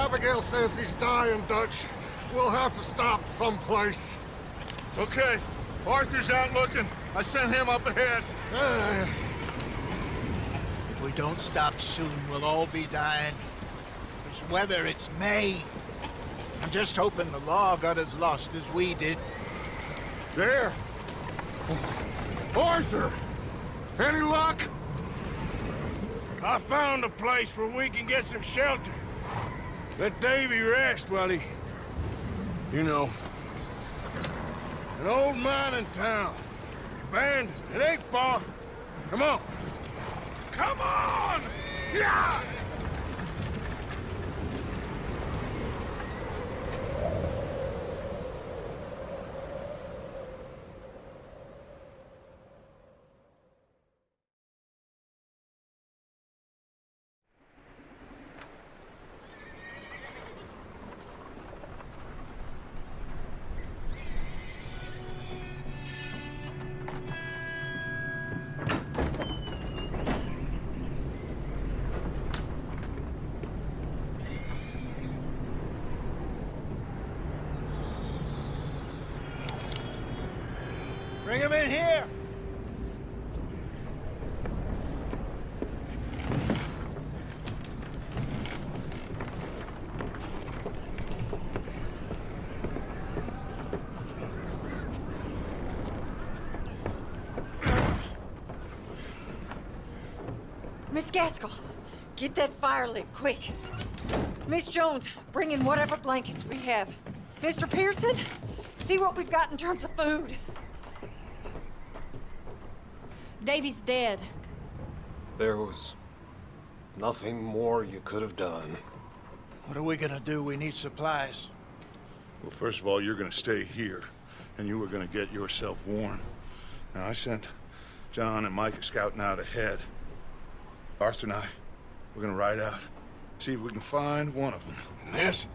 Abigail says he's dying, Dutch. We'll have to stop someplace. Okay. Arthur's out looking. I sent him up ahead. If we don't stop soon, we'll all be dying. This weather, it's May. I'm just hoping the law got as lost as we did. There! Arthur! Any luck? I found a place where we can get some shelter. Let Davy rest while he... You know. An old mining town. Abandoned. It ain't far. Come on. Come on! Yeah! Bring him in here! Miss Gaskell, get that fire lit, quick. Miss Jones, bring in whatever blankets we have. Mr. Pearson, see what we've got in terms of food. Davy's dead. There was nothing more you could have done. What are we gonna do? We need supplies. Well, first of all, you're gonna stay here, and you were gonna get yourself warm. Now, I sent John and Micah scouting out ahead. Arthur and I, we're gonna ride out, see if we can find one of them. And this,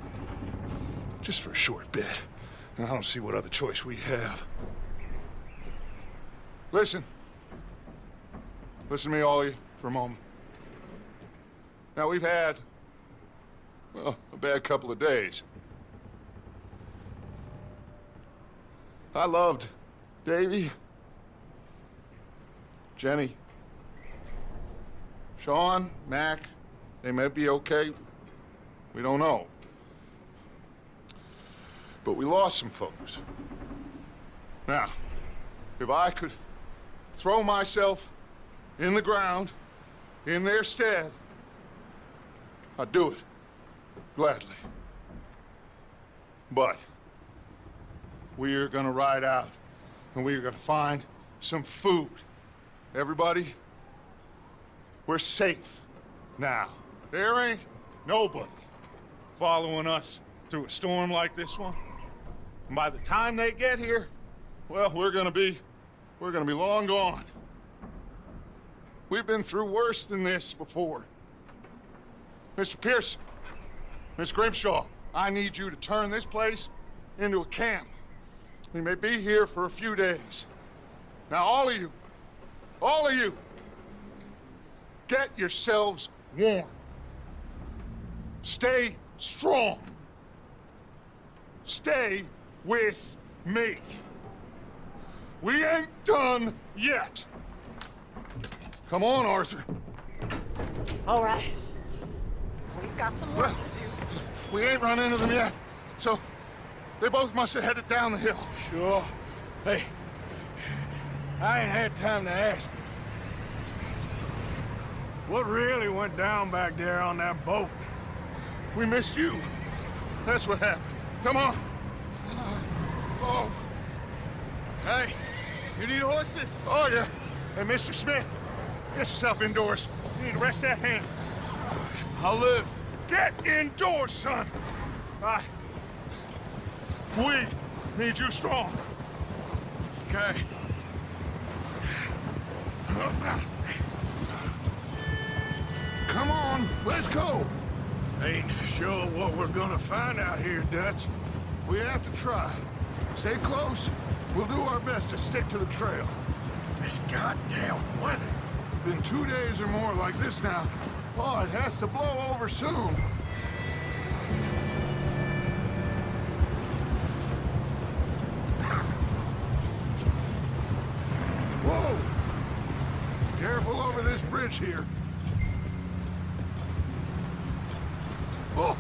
just for a short bit. And I don't see what other choice we have. Listen. Listen to me, all of you, for a moment. Now, we've had, well, a bad couple of days. I loved Davy, Jenny, Sean, Mac. They may be okay. We don't know. But we lost some folks. Now, if I could throw myself in the ground, in their stead, I'd do it, gladly. But we're gonna ride out, and we're gonna find some food. Everybody, we're safe now. There ain't nobody following us through a storm like this one. And by the time they get here, well, we're gonna be long gone. We've been through worse than this before. Mr. Pearson, Miss Grimshaw, I need you to turn this place into a camp. We may be here for a few days. Now, all of you, get yourselves warm. Stay strong. Stay with me. We ain't done yet. Come on, Arthur. All right. We've got some work to do. We ain't run into them yet, so they both must have headed down the hill. Sure. Hey, I ain't had time to ask. What really went down back there on that boat? We missed you. That's what happened. Come on. Oh. Hey, you need horses? Oh, yeah. Hey, Mr. Smith, get yourself indoors. You need to rest that hand. I'll live. Get indoors, son. We need you strong. Okay. Come on, let's go. Ain't sure what we're gonna find out here, Dutch. We have to try. Stay close. We'll do our best to stick to the trail. This goddamn weather. Been 2 days or more like this now. Oh, it has to blow over soon. over this bridge here. Oh!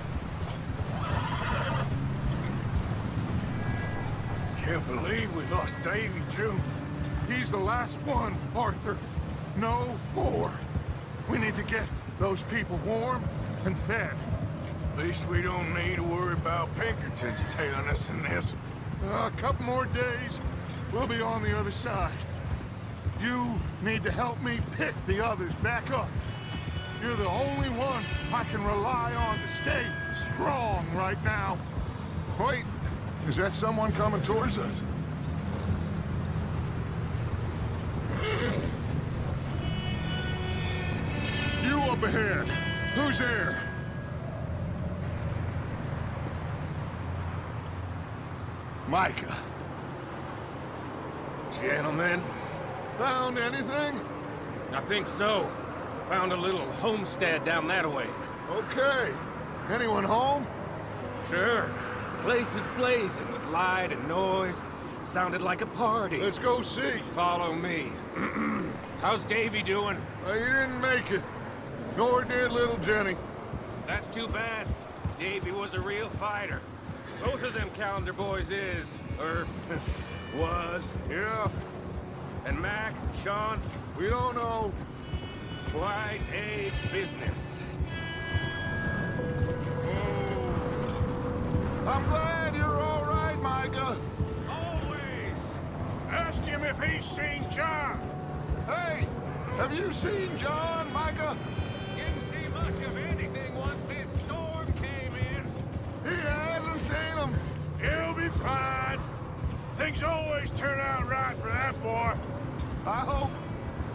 Can't believe we lost Davy, too. He's the last one, Arthur. No more. We need to get those people warm and fed. At least we don't need to worry about Pinkertons tailing us in this. A couple more days, we'll be on the other side. You need to help me pick the others back up. You're the only one I can rely on to stay strong right now. Wait, is that someone coming towards us? You up ahead. Who's there? Micah. Gentlemen, Found anything? I think so. Found a little homestead down that way. Okay. Anyone home? Sure. Place is blazing with light and noise. Sounded like a party. Let's go see. Follow me. How's Davy doing? He didn't make it. Nor did little Jenny. That's too bad. Davy was a real fighter. Both of them Calendar boys is, or was. Yeah, And Mac, Sean, we don't know. quite a business. I'm glad you're all right, Micah. Always. Ask him if he's seen John. Hey, have you seen John, Micah? Didn't see much of anything once this storm came in. He hasn't seen him. He'll be fine. Things always turn out right for that boy. I hope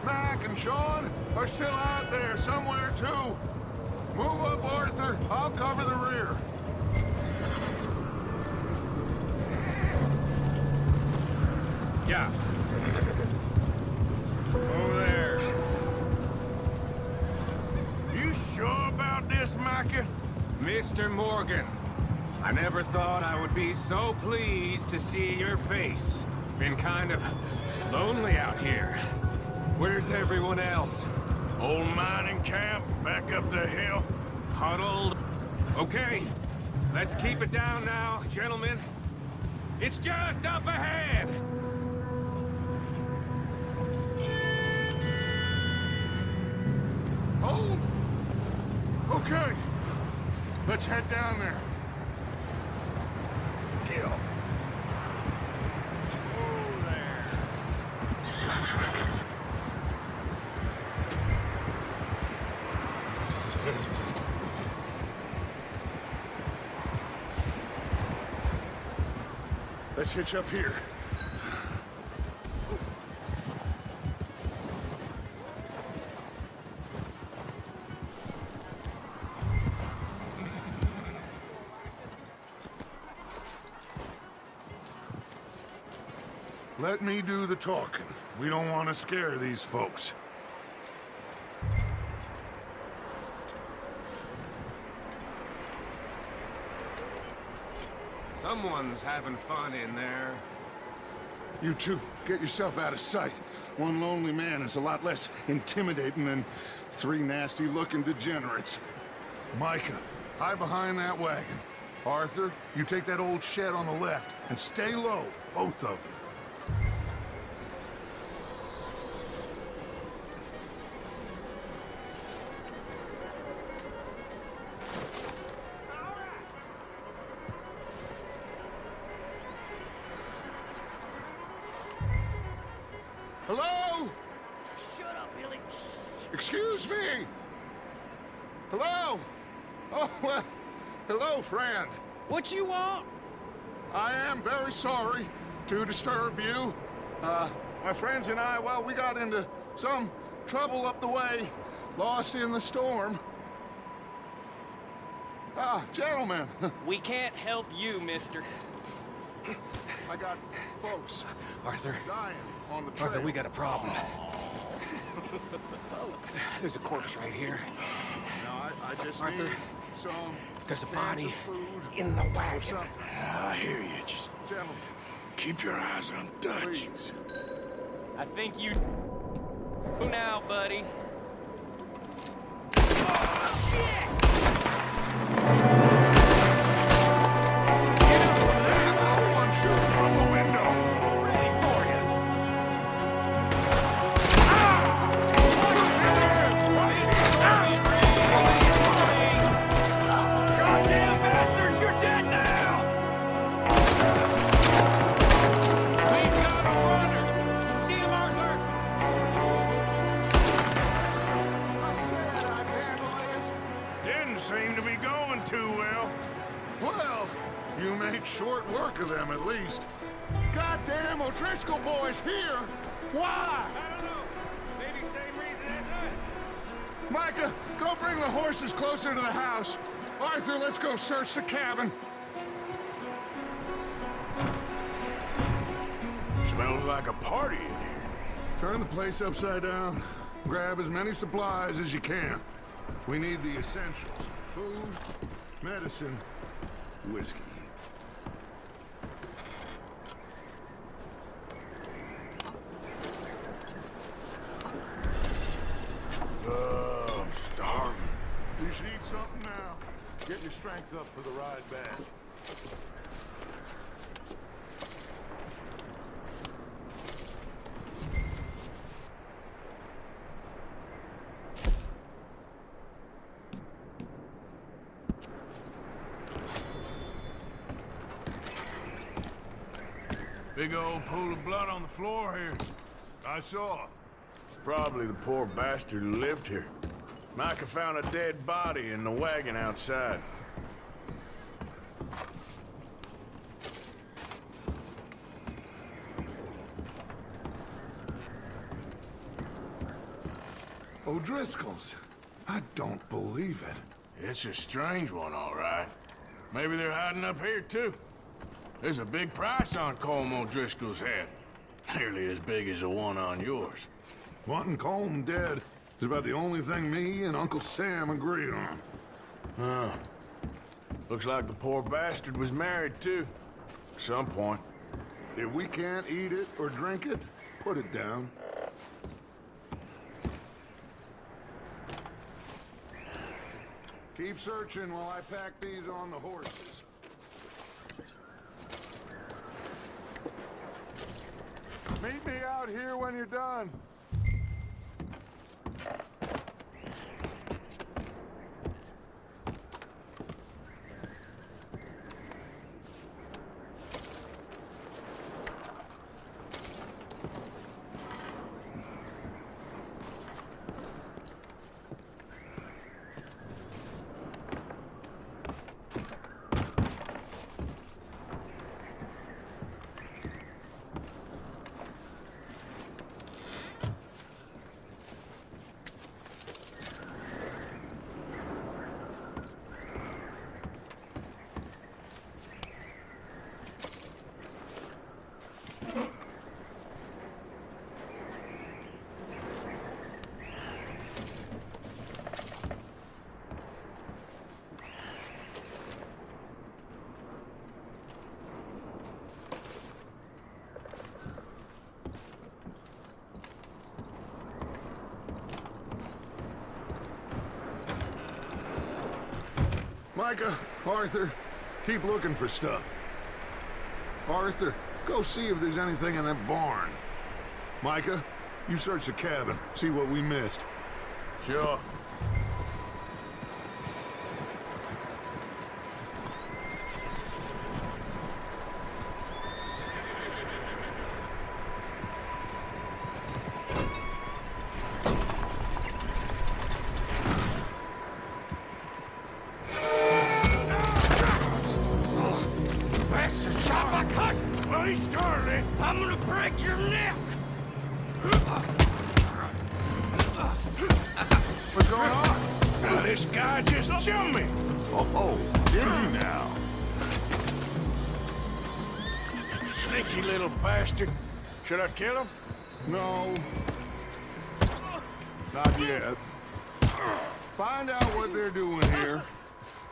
Mac and Sean are still out there somewhere, too. Move up, Arthur. I'll cover the rear. Yeah. Over there. You sure about this, Micah? Mr. Morgan, I never thought I would be so pleased to see your face. Been kind of lonely out here. Where's everyone else? Old mining camp, back up the hill. Huddled? Okay, let's keep it down now, gentlemen. It's just up ahead! Hold. Okay. Let's head down there. Gil. Let's hitch up here. Let me do the talking. We don't want to scare these folks. Someone's having fun in there. You two, get yourself out of sight. One lonely man is a lot less intimidating than three nasty-looking degenerates. Micah, hide behind that wagon. Arthur, you take that old shed on the left, and stay low, both of you. Hello? Shut up, Billy. Excuse me? Hello? Oh, well, hello, friend. What you want? I am very sorry to disturb you. My friends and I, well, we got into some trouble up the way, lost in the storm. Gentlemen, We can't help you, mister. I got folks Arthur, dying on the trail. Arthur, we got a problem. There's a corpse right here. No, I just Arthur, need some there's a cans body of food in the or wagon. something. I hear you. Just Gentlemen, keep your eyes on Dutch. please. I think you now, buddy. There's another one shooting from the window. Ready for you. Goddamn bastards, you're dead now! We've got a runner! See him, Arthur? I said I'd handle this. Didn't seem to be going too well. Well, you made short work of them at least. Goddamn O'Driscoll boys here! Why? I don't know. Maybe same reason as us. Micah, go bring the horses closer to the house. Arthur, let's go search the cabin. Smells like a party in here. Turn the place upside down. Grab as many supplies as you can. We need the essentials. Food, medicine, whiskey. I'm starving. You should eat something now. Get your strength up for the ride back. Big old pool of blood on the floor here. I saw. Probably the poor bastard who lived here. Micah found a dead body in the wagon outside. O'Driscoll's. I don't believe it. It's a strange one, all right. Maybe they're hiding up here, too. There's a big price on Colm O'Driscoll's head. Nearly as big as the one on yours. Wanting Colm dead is about the only thing me and Uncle Sam agree on. Huh. Looks like the poor bastard was married, too. At some point. If we can't eat it or drink it, put it down. Keep searching while I pack these on the horses. Meet me out here when you're done. Micah, Arthur, keep looking for stuff. Arthur, go see if there's anything in that barn. Micah, you search the cabin, see what we missed. Sure. Bastard shot my cousin! Bloody Starlet! I'm gonna break your neck! What's going on? Now, this guy just jumped me. Oh, did he now? Sneaky little bastard. Should I kill him? No. Not yet. Find out what they're doing here,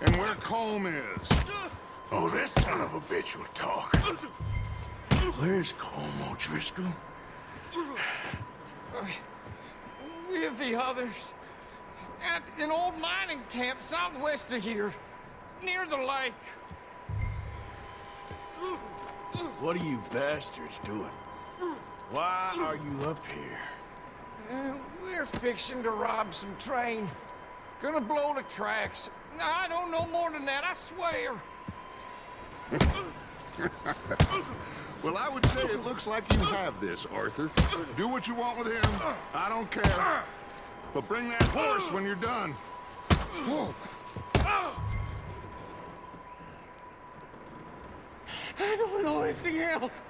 and where Colm is. Oh, this son of a bitch will talk. Where's Colm O'Driscoll? With the others. At an old mining camp southwest of here, near the lake. What are you bastards doing? Why are you up here? We're fixing to rob some train. Gonna blow the tracks. I don't know more than that, I swear. Well, I would say it looks like you have this, Arthur. Do what you want with him. I don't care. But bring that horse when you're done. Whoa. I don't know anything else.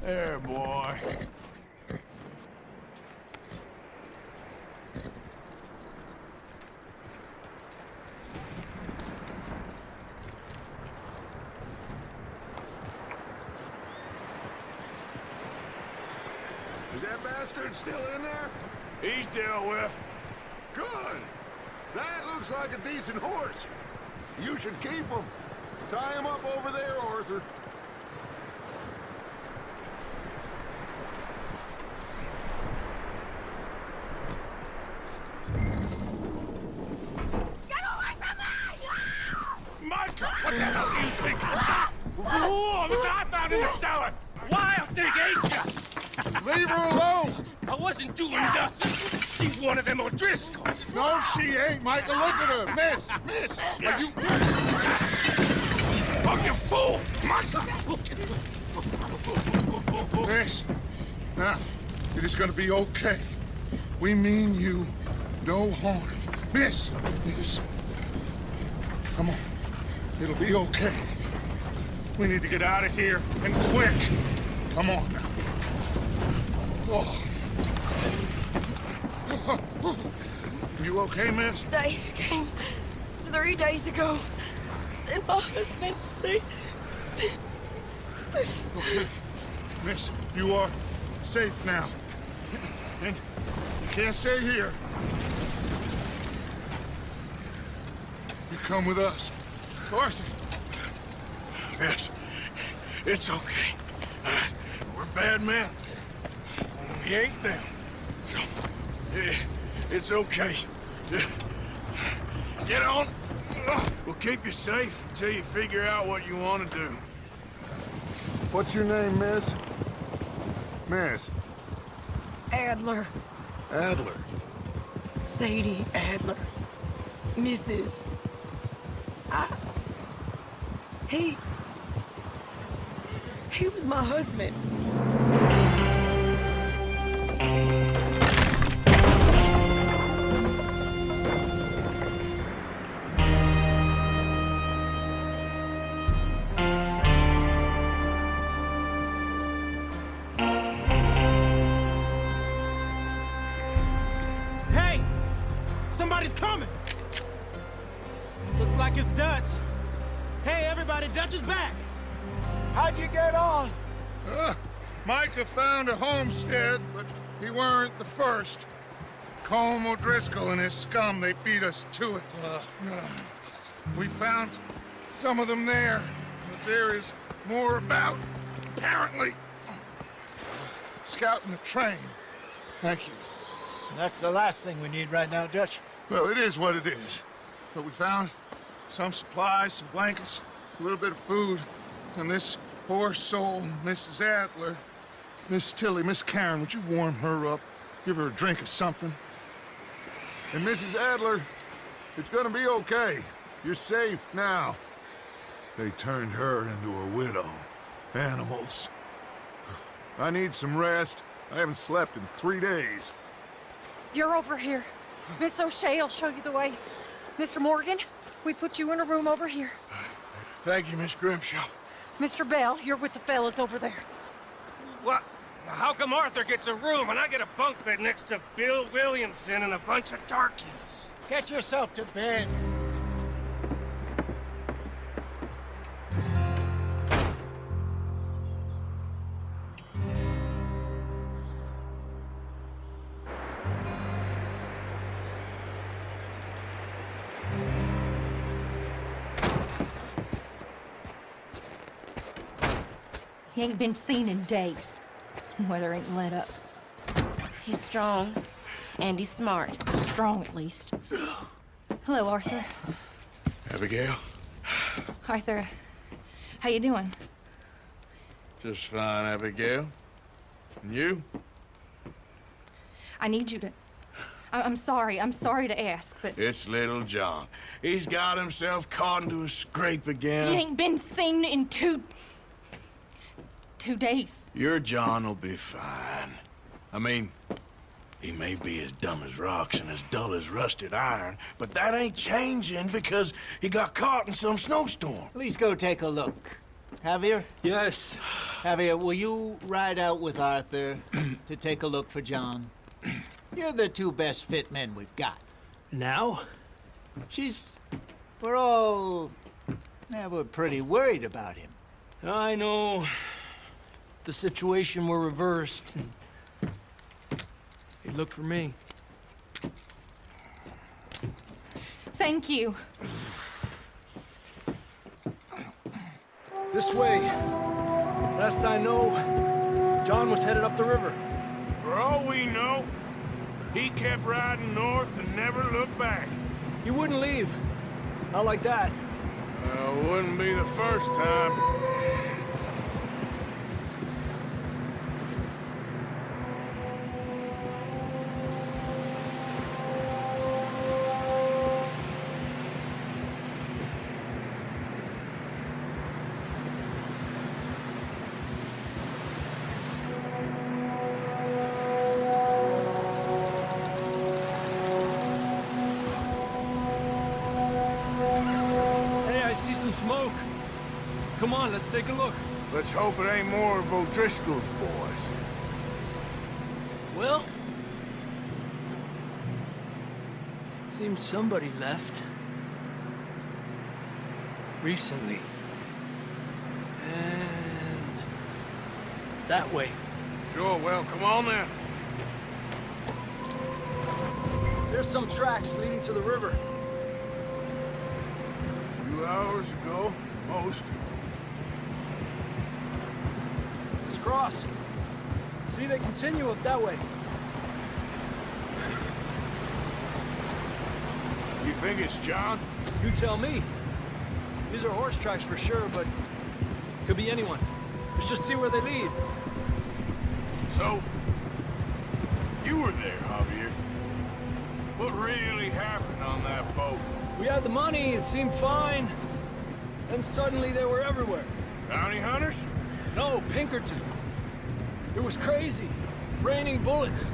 There, boy. Is that bastard still in there? He's dealt with. Good. That looks like a decent horse. You should keep him. Tie him up over there, Arthur. Micah, what the hell do you think? Whoa, look what I found in the cellar. Wild thing, ain't ya? Leave her alone! I wasn't doing nothing. She's one of them O'Driscolls. No, she ain't, Micah. Look at her. Miss, are you... Oh, you fool! Micah! Miss, now, it is gonna be okay. We mean you no harm. Miss, come on. It'll be okay. We need to get out of here, and quick. Come on now. Oh. You okay, miss? They came 3 days ago. And my husband, they... Okay. Miss, you are safe now. And you can't stay here. You come with us. Arthur. Miss, it's okay. We're bad men. We ain't them. It's okay. Get on. We'll keep you safe until you figure out what you want to do. What's your name, miss? Miss. Adler. Adler. Sadie Adler. Mrs. He was my husband. Hey! Somebody's coming! Looks like it's Dutch. Hey, everybody, Dutch is back! How'd you get on? Micah found a homestead, but he weren't the first. Colm O'Driscoll and his scum, they beat us to it. We found some of them there, but there is more about, apparently. Scouting the train. Thank you. That's the last thing we need right now, Dutch. Well, it is what it is. But we found some supplies, some blankets, a little bit of food, and this poor soul, Mrs. Adler, Miss Tilly, Miss Karen, would you warm her up? Give her a drink or something? And Mrs. Adler, it's gonna be okay. You're safe now. They turned her into a widow. Animals. I need some rest. I haven't slept in 3 days. You're over here. Miss O'Shea will show you the way. Mr. Morgan, we put you in a room over here. Thank you, Miss Grimshaw. Mr. Bell, you're with the fellas over there. What? How come Arthur gets a room and I get a bunk bed next to Bill Williamson and a bunch of darkies? Get yourself to bed. He ain't been seen in days. Weather ain't let up. He's strong, and he's smart. Strong, at least. Hello, Arthur. Abigail? Arthur, how you doing? Just fine, Abigail. And you? I need you to... I'm sorry to ask, but... It's little John. He's got himself caught into a scrape again. He ain't been seen in two days. Your John will be fine. I mean, he may be as dumb as rocks and as dull as rusted iron, but that ain't changing because he got caught in some snowstorm. Please go take a look. Javier? Yes. Javier, will you ride out with Arthur to take a look for John? You're the two best fit men we've got. Now? We're all... Yeah, we're pretty worried about him. I know. The situation were reversed, and he'd look for me. Thank you. This way. Last I know, John was headed up the river. For all we know, he kept riding north and never looked back. He wouldn't leave. Not like that. Wouldn't be the first time. Smoke. Come on, let's take a look. Let's hope it ain't more of O'Driscoll's boys. Well... seems somebody left. Recently. And... that way. Sure, well, come on then. There's some tracks leading to the river. 2 hours ago, most. Let's cross. See, they continue up that way. You think it's John? You tell me. These are horse tracks for sure, but could be anyone. Let's just see where they lead. So, you were there, Javier. What really happened on that boat? We had the money, it seemed fine. And suddenly they were everywhere. Bounty hunters? No, Pinkertons. It was crazy. Raining bullets.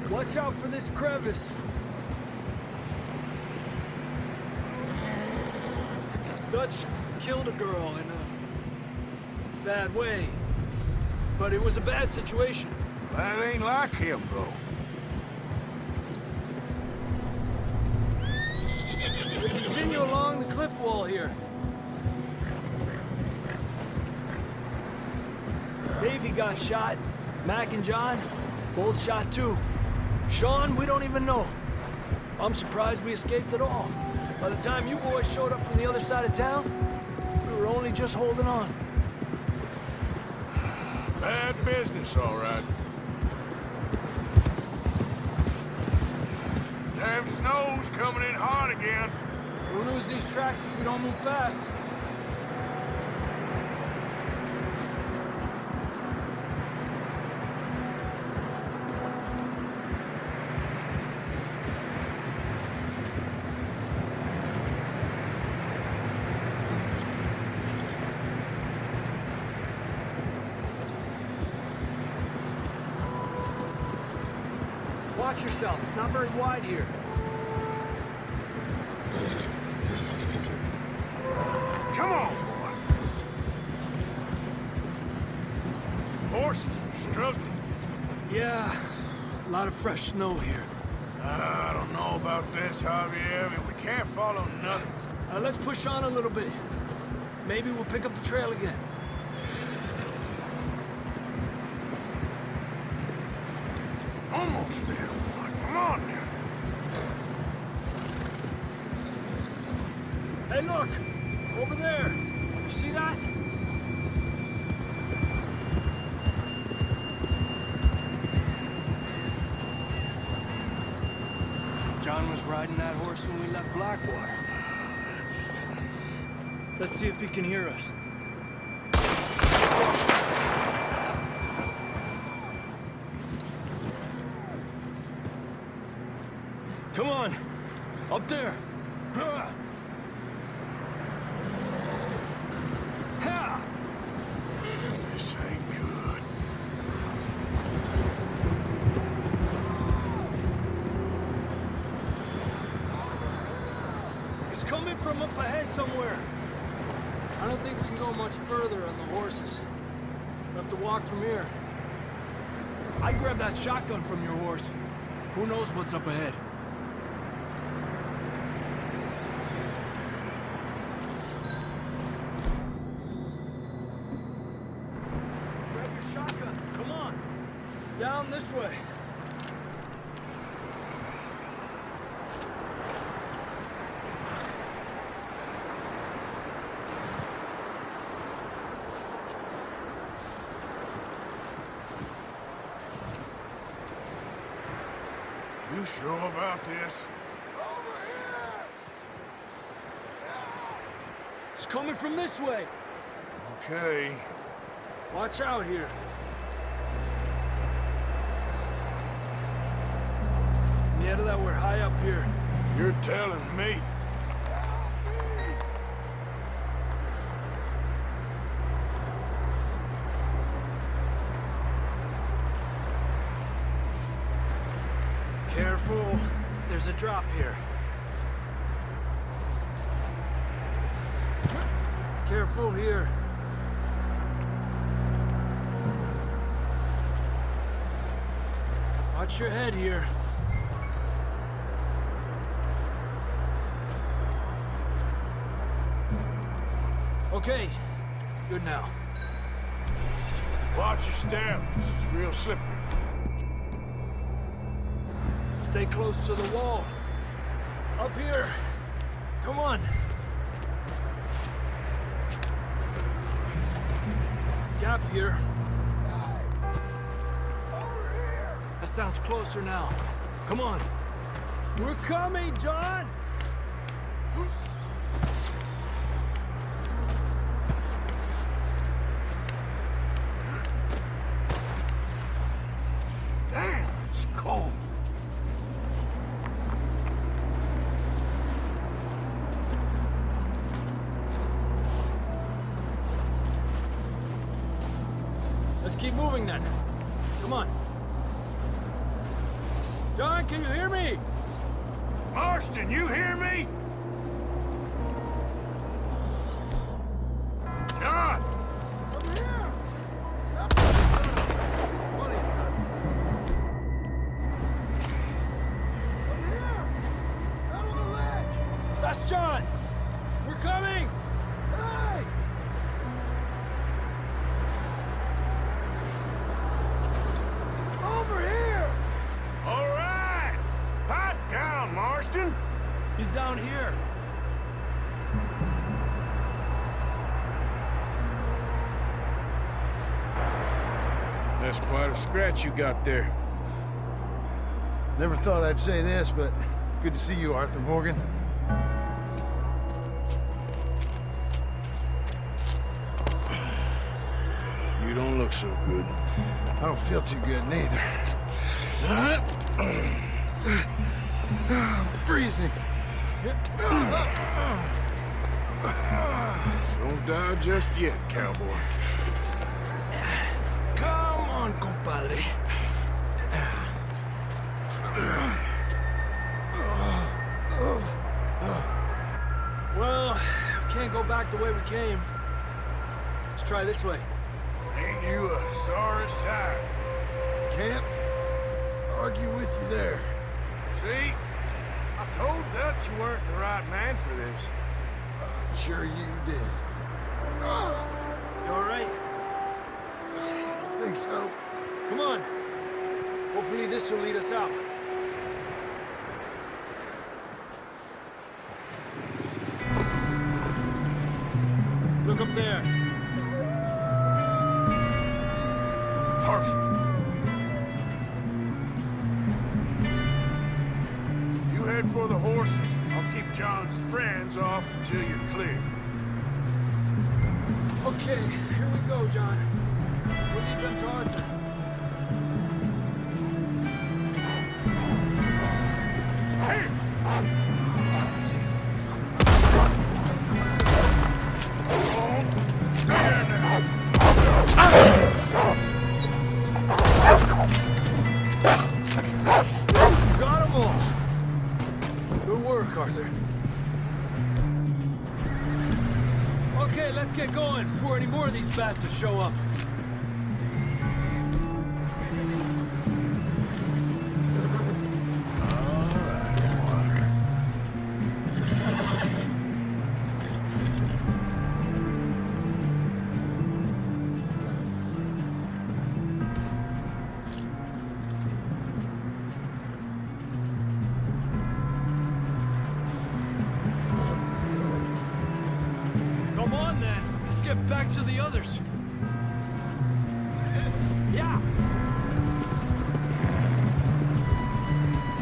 Watch out for this crevice. Dutch killed a girl in a bad way. But it was a bad situation. That ain't like him, though. We continue along the cliff wall here. Davey got shot. Mac and John, both shot too. Sean, we don't even know. I'm surprised we escaped at all. By the time you boys showed up from the other side of town, we were only just holding on. Bad business, all right. Damn snow's coming in hard again. We'll lose these tracks if we don't move fast. Watch yourself. It's not very wide here. Come on, boy. horses are struggling. Yeah, a lot of fresh snow here. I don't know about this, Javier. I mean, we can't follow nothing. Let's push on a little bit. Maybe we'll pick up the trail again. Almost there, boy. Come on now. Hey, look! Over there! You see that? John was riding that horse when we left Blackwater. Let's see if he can hear us. Come on! Up there! Ha! Ha! This ain't good. It's coming from up ahead somewhere. I don't think we can go much further on the horses. We'll have to walk from here. I grabbed that shotgun from your horse. Who knows what's up ahead? Grab your shotgun. Come on. Down this way. You sure about this? It's coming from this way. Okay. Watch out here. Mierda, that we're high up here. You're telling me. Careful. There's a drop here. Careful here. Watch your head here. Okay. Good now. Watch your step. This is real slippery. Stay close to the wall. Up here. Come on. Gap here. That sounds closer now. Come on. We're coming, John! Damn, it's cold. Let's keep moving then. Come on. John, can you hear me? Marston, you hear me? John! That's John! We're coming! All right! Hot down, Marston! He's down here. That's quite a scratch you got there. Never thought I'd say this, but it's good to see you, Arthur Morgan. You don't look so good. I don't feel too good, neither. Freezing. Don't die just yet, cowboy. Come on, compadre. Well, we can't go back the way we came. Let's try this way. Ain't you a sorry sight? Can't argue with you there. See? I told Dutch you weren't the right man for this. I'm sure you did. You all right? I don't think so. Come on. Hopefully this will lead us out. Look up there. Perfect. You head for the horses. I'll keep John's friends off until you're clear. Okay, here we go, John. We'll leave them to Arthur. Got them all. Good work, Arthur. Okay, let's get going before any more of these bastards show up. Come on, then. Let's get back to the others. Yeah.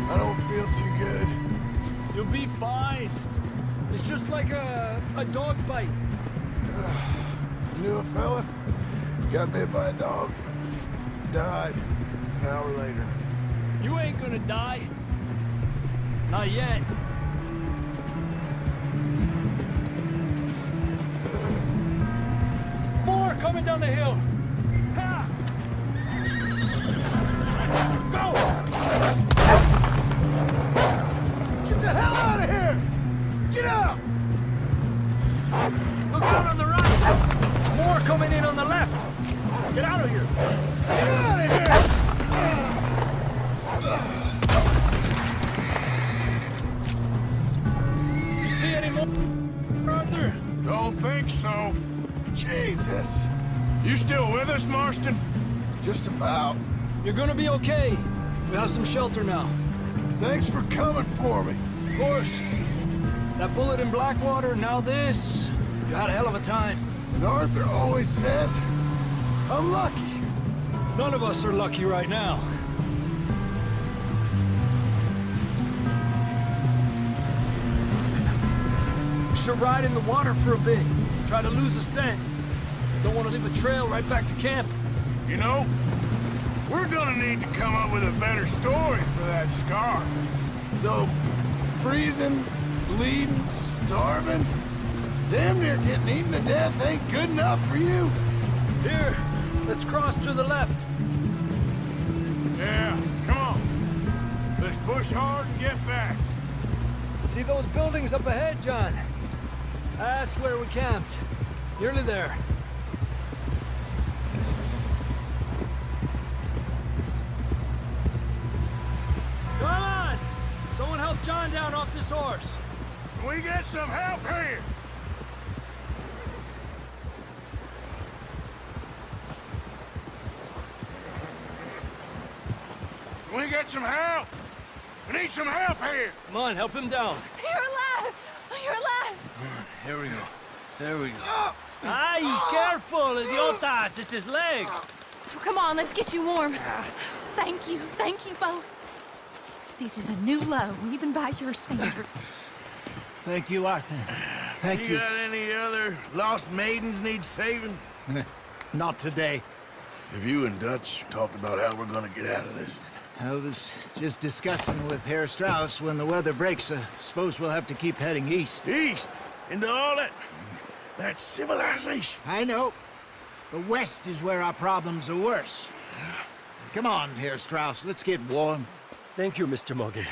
I don't feel too good. You'll be fine. It's just like a dog bite. Knew a fella, got bit by a dog, died an hour later. You ain't gonna die. Not yet. More coming down the hill. Ha! Go! Get the hell out of here! Get out! Look out on the right. More coming in on the left. Get out of here. Get out of here! You see any more, Arthur? Don't think so. Jesus. You still with us, Marston? Just about. You're gonna be okay. We have some shelter now. Thanks for coming for me. Of course. That bullet in Blackwater, now this. You had a hell of a time. And Arthur always says, I'm lucky. None of us are lucky right now. Should ride in the water for a bit. Try to lose a scent. Don't want to leave a trail right back to camp. You know, we're gonna need to come up with a better story for that scar. So, freezing, bleeding, starving, damn near getting eaten to death ain't good enough for you. Here, let's cross to the left. Yeah, come on. Let's push hard and get back. See those buildings up ahead, John? That's where we camped. Nearly there. Come on! Someone help John down off this horse. Can we get some help here? Can we get some help? We need some help here. Come on, help him down. You're alive! You're alive! Here we go. There we go. Ay, careful, idiotas! It's his leg. Oh, come on, let's get you warm. Thank you both. This is a new low, even by your standards. Thank you, Arthur. Thank you. got any other lost maidens need saving? Not today. Have you and Dutch talked about how we're gonna get out of this? I was just discussing with Herr Strauss when the weather breaks. Suppose we'll have to keep heading east. East? Into all that civilization. I know. The west is where our problems are worse. Come on, Herr Strauss, let's get warm. Thank you, Mr. Morgan.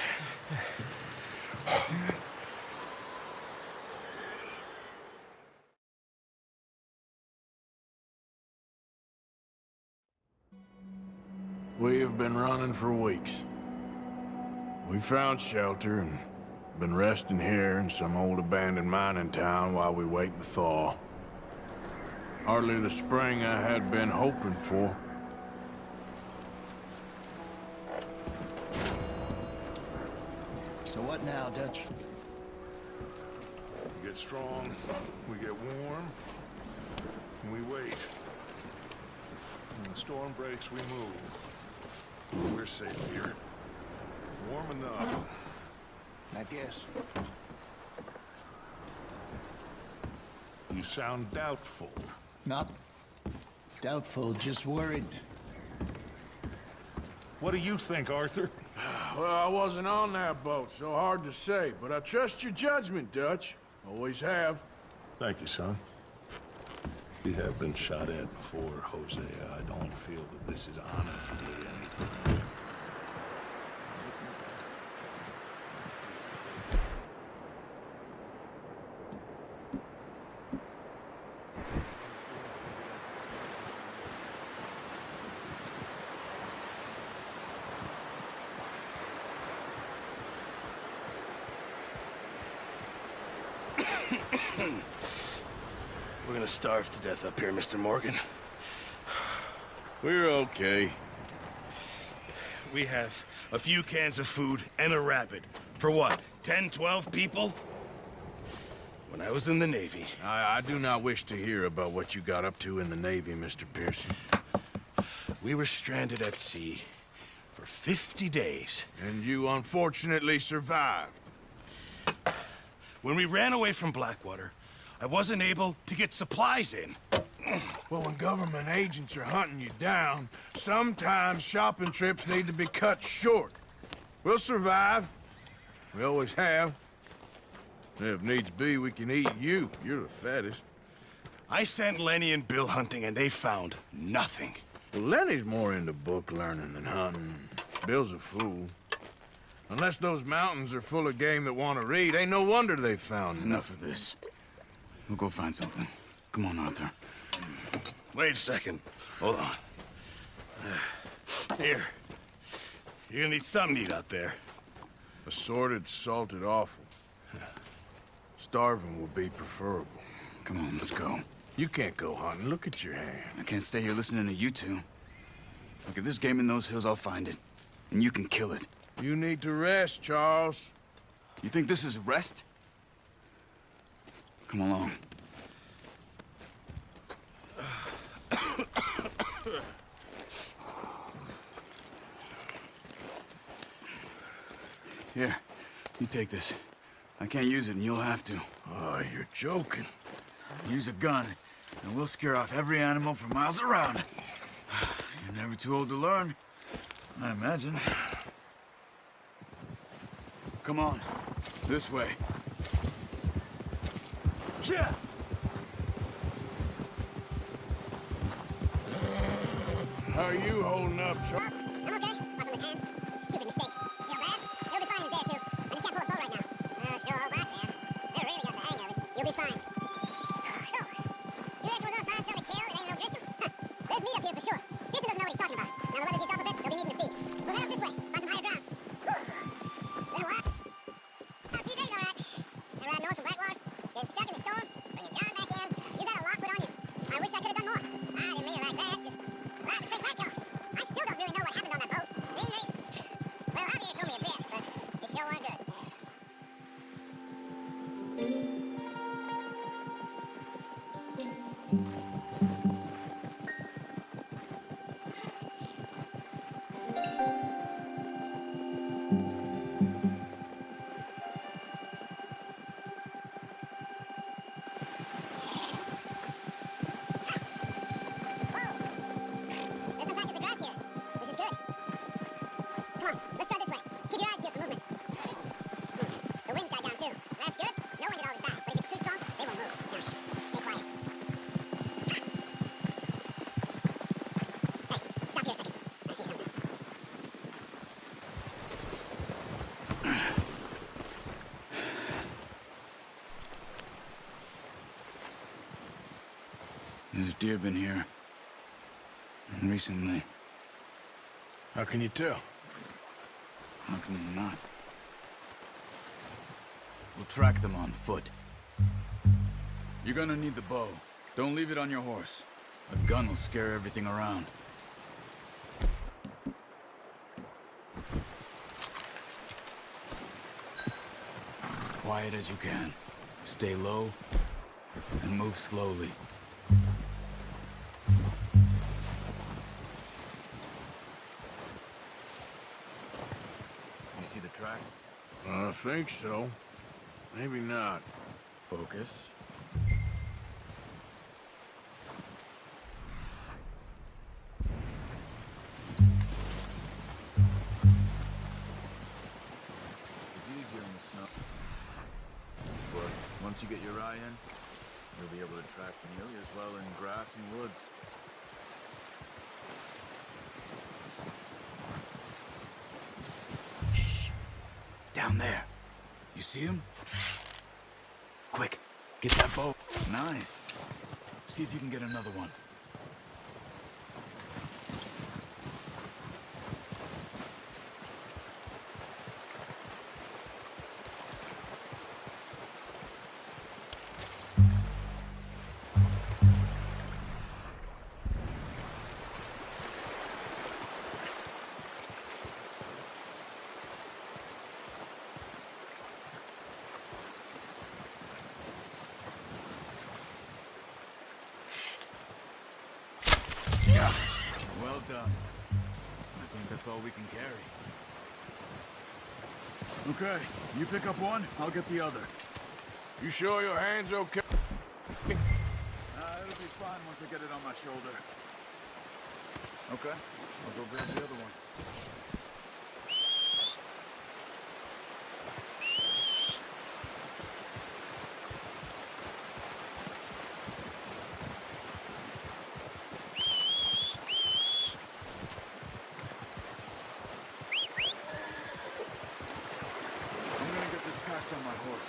We have been running for weeks. We found shelter and been resting here in some old abandoned mining town while we wait the thaw. Hardly the spring I had been hoping for. So what now, Dutch? We get strong, we get warm, and we wait. When the storm breaks, we move. We're safe here. Warm enough. I guess. You sound doubtful. Not doubtful, just worried. What do you think, Arthur? Well, I wasn't on that boat, so hard to say, but I trust your judgment, Dutch. Always have. Thank you, son. We have been shot at before, Hosea. I don't feel that this is honestly anything. We're gonna starve to death up here, Mr. Morgan. We're okay. We have a few cans of food and a rabbit. For what, 10, 12 people? When I was in the Navy... I do not wish to hear about what you got up to in the Navy, Mr. Pearson. We were stranded at sea for 50 days. And you unfortunately survived. When we ran away from Blackwater, I wasn't able to get supplies in. Well, when government agents are hunting you down, sometimes shopping trips need to be cut short. We'll survive. We always have. If needs be, we can eat you. You're the fattest. I sent Lenny and Bill hunting, and they found nothing. Well, Lenny's more into book learning than hunting. Bill's a fool. Unless those mountains are full of game that want to read, ain't no wonder they found Enough of this. We'll go find something. Come on, Arthur. Wait a second. Hold on. Here. You're gonna need something to eat out there. Assorted, salted offal. Starving would be preferable. Come on, let's go. You can't go hunting. Look at your hand. I can't stay here listening to you two. Look, if there's game in those hills, I'll find it. And you can kill it. You need to rest, Charles. You think this is rest? Come along. Here, you take this. I can't use it, and you'll have to. Oh, you're joking. Use a gun, and we'll scare off every animal for miles around. You're never too old to learn, I imagine. Come on, this way. Yeah. How are you holding up, Charles? I'm okay, apart from this hand. Stupid mistake. Feel bad? You'll be fine in a day or two. I just can't pull a boat right now. Sure hope I can. Never really got the hang of it. You'll be fine. So, you reckon we're gonna find something to kill that ain't no Driscoll? There's me up here for sure. Pearson doesn't know what he's talking about. Now the weather's eased off a bit, they'll be needing to feed. We'll head up this way, find some higher ground. Been a while. A few days, all right. Been riding north from Blackwater, getting stuck in the storm, bringing John back in. You've got a lot put on you. I wish I could have done more. I didn't mean it like that. Just a lot to think back on. I still don't really know what happened on that boat. Well, Javier told me a bit, but it sure weren't good. There's deer been here. And recently. How can you tell? How can you not? We'll track them on foot. You're gonna need the bow. Don't leave it on your horse. A gun will scare everything around. Quiet as you can. Stay low and move slowly. You see the tracks? I think so. Maybe not. Focus. It's easier in the snow. But once you get your eye in, you'll be able to track nearly as well in grass and woods. Shh! Down there. You see him? Quick, get that bow. Nice. See if you can get another one. Well done. I think that's all we can carry. Okay, you pick up one, I'll get the other. You sure your hand's okay? It'll be fine once I get it on my shoulder. Okay, I'll go grab the other one. I'm gonna get this packed on my horse.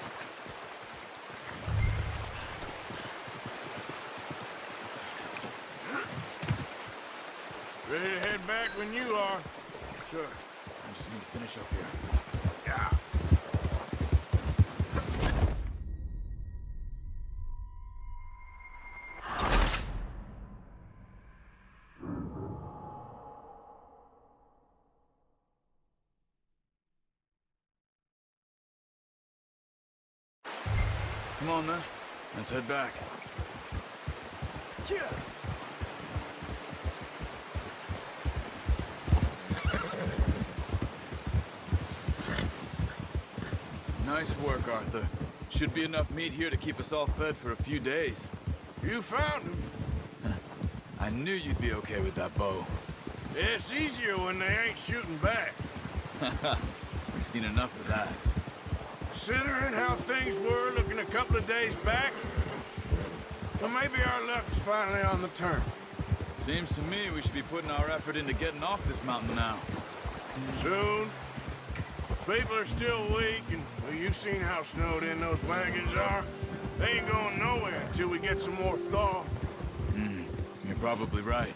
Ready to head back when you are. Sure. I just need to finish up here. Yeah. Come on then. Let's head back. Yeah. Nice work, Arthur. Should be enough meat here to keep us all fed for a few days. You found him. I knew you'd be okay with that bow. It's easier when they ain't shooting back. We've seen enough of that. Considering how things were looking a couple of days back, well, maybe our luck's finally on the turn. Seems to me we should be putting our effort into getting off this mountain now. Soon. People are still weak, and well, you've seen how snowed in those wagons are. They ain't going nowhere until we get some more thaw. You're probably right.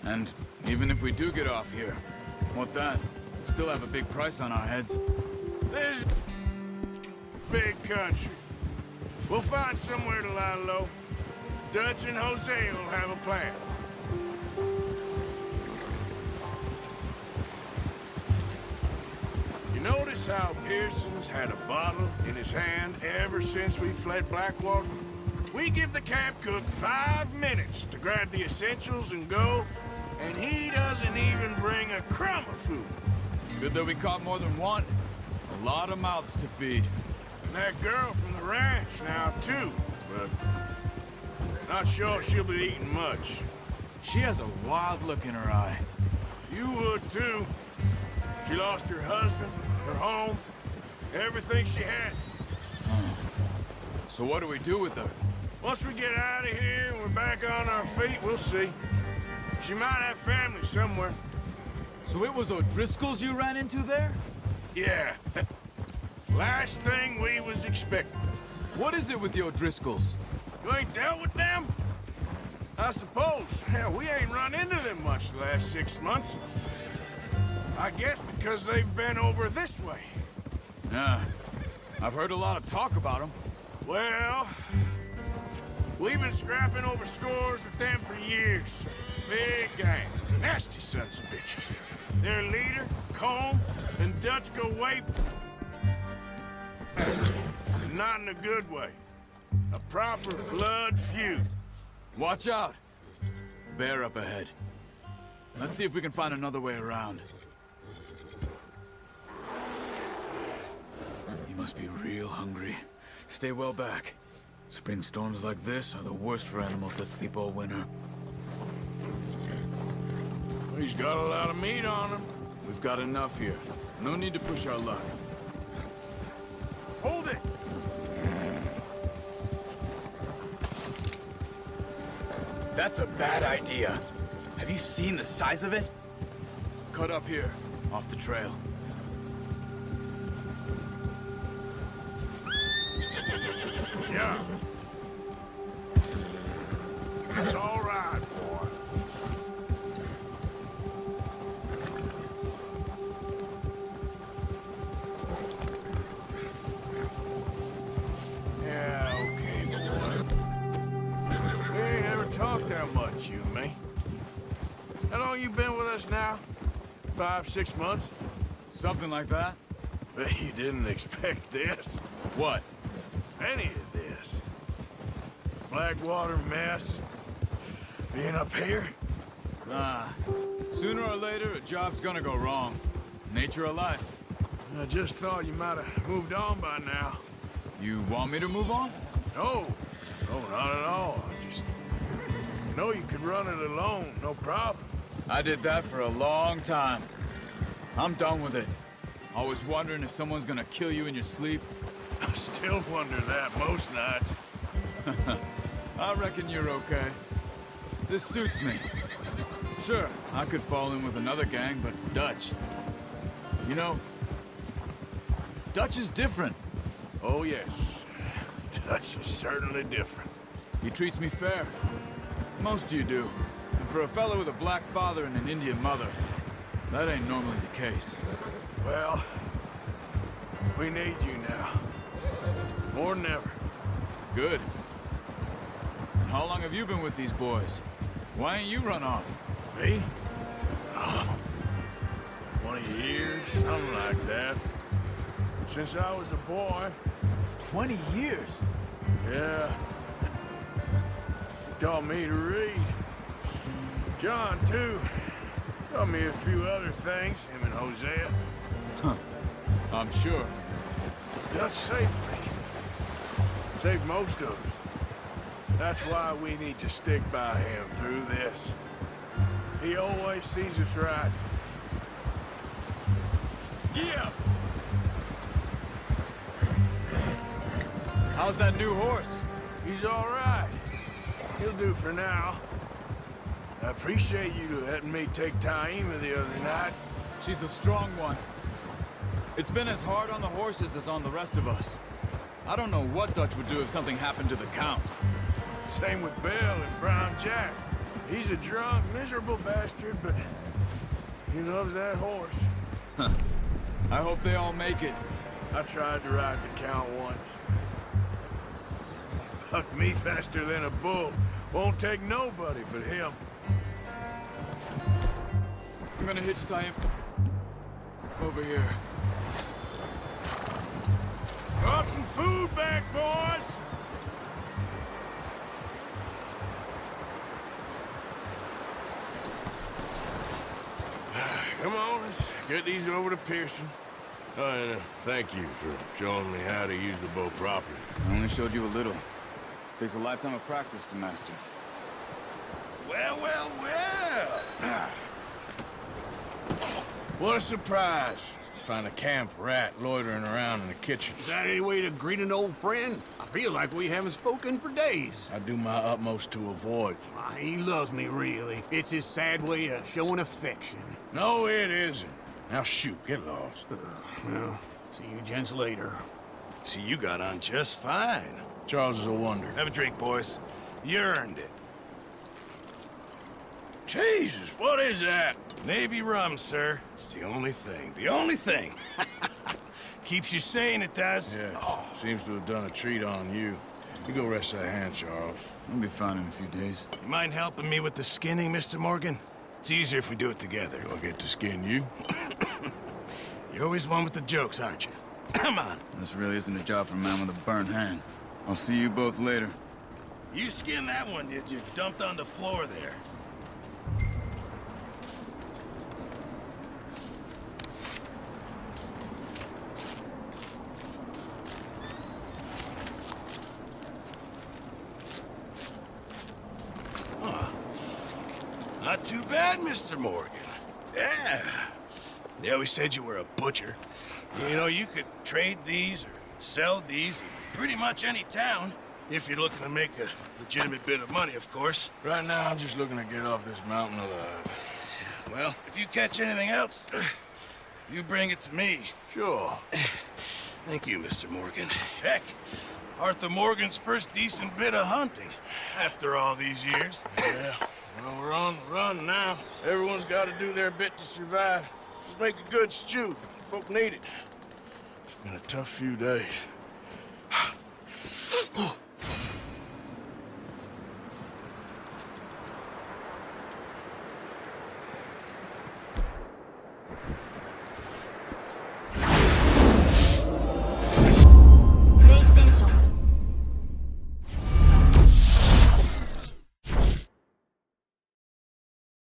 And even if we do get off here, what then? Still have a big price on our heads. This big country. We'll find somewhere to lie low. Dutch and Jose will have a plan. You notice how Pearson's had a bottle in his hand ever since we fled Blackwater? We give the camp cook 5 minutes to grab the essentials and go, and he doesn't even bring a crumb of food. Good that we caught more than one. A lot of mouths to feed. And that girl from the ranch now, too, but not sure she'll be eating much. She has a wild look in her eye. You would, too. She lost her husband, her home, everything she had. So what do we do with her? Once we get out of here and we're back on our feet, we'll see. She might have family somewhere. So it was O'Driscoll's you ran into there? Yeah. Last thing we was expecting. What is it with the O'Driscolls? You ain't dealt with them? I suppose. Hell, we ain't run into them much the last 6 months. I guess because they've been over this way. Yeah. I've heard a lot of talk about them. Well, we've been scrapping over scores with them for years. Big gang. Nasty sons of bitches. Their leader, Colm, and Dutch go way... Not in a good way. A proper blood feud. Watch out. Bear up ahead. Let's see if we can find another way around. He must be real hungry. Stay well back. Spring storms like this are the worst for animals that sleep all winter. He's got a lot of meat on him. We've got enough here. No need to push our luck. Hold it! That's a bad idea. Have you seen the size of it? Cut up here, off the trail. Yeah. It's all right, boy. Yeah, okay, boy. We ain't ever talked that much, you and me. How long you been with us now? 5, 6 months? Something like that? Bet you didn't expect this. What? Any of this. Blackwater mess. Being up here? Nah. Sooner or later, a job's gonna go wrong. Nature of life. I just thought you might have moved on by now. You want me to move on? No. No, not at all. I just know you could run it alone, no problem. I did that for a long time. I'm done with it. Always wondering if someone's gonna kill you in your sleep. I still wonder that most nights. I reckon you're okay. This suits me. Sure, I could fall in with another gang, but Dutch... You know, Dutch is different. Oh, yes. Dutch is certainly different. He treats me fair. Most of you do. And for a fellow with a black father and an Indian mother, that ain't normally the case. Well, we need you now. More than ever. Good. And how long have you been with these boys? Why ain't you run off? Me? Oh, 20 years, something like that. Since I was a boy. 20 years? Yeah. Taught me to read. John, too. Taught me a few other things, him and Hosea. Huh. I'm sure. Dutch saved me. Saved most of us. That's why we need to stick by him through this. He always sees us right. Yeah. How's that new horse? He's all right. He'll do for now. I appreciate you letting me take Taima the other night. She's a strong one. It's been as hard on the horses as on the rest of us. I don't know what Dutch would do if something happened to the Count. Same with Bill and Brown Jack. He's a drunk, miserable bastard, but he loves that horse. Huh. I hope they all make it. I tried to ride the Count once. Bucked me faster than a bull. Won't take nobody but him. I'm gonna hitch tie him over here. Drop some food back, boys! Come on, let's get these over to Pearson. Oh, and thank you for showing me how to use the bow properly. I only showed you a little. Takes a lifetime of practice to master. Well, well, well! What a surprise. Find a camp rat loitering around in the kitchen. Is that any way to greet an old friend? I feel like we haven't spoken for days. I do my utmost to avoid you. He loves me, really. It's his sad way of showing affection. No, it isn't. Now shoot, get lost. Well, see you gents later. See, you got on just fine. Charles is a wonder. Have a drink, boys. You earned it. Jesus, what is that? Navy rum, sir. It's the only thing. The only thing. Keeps you sane, it does. Yeah, seems to have done a treat on you. You go rest that hand, Charles. I'll be fine in a few days. You mind helping me with the skinning, Mr. Morgan? It's easier if we do it together. Do I get to skin you? You're always one with the jokes, aren't you? Come on. This really isn't a job for a man with a burnt hand. I'll see you both later. You skinned that one, did you? Dumped on the floor there. Not too bad, Mr. Morgan. Yeah. They always said you were a butcher. You know, you could trade these or sell these in pretty much any town. If you're looking to make a legitimate bit of money, of course. Right now, I'm just looking to get off this mountain alive. Well, if you catch anything else, you bring it to me. Sure. Thank you, Mr. Morgan. Heck, Arthur Morgan's first decent bit of hunting after all these years. Yeah. Well, we're on the run now. Everyone's got to do their bit to survive. Just make a good stew. Folk need it. It's been a tough few days.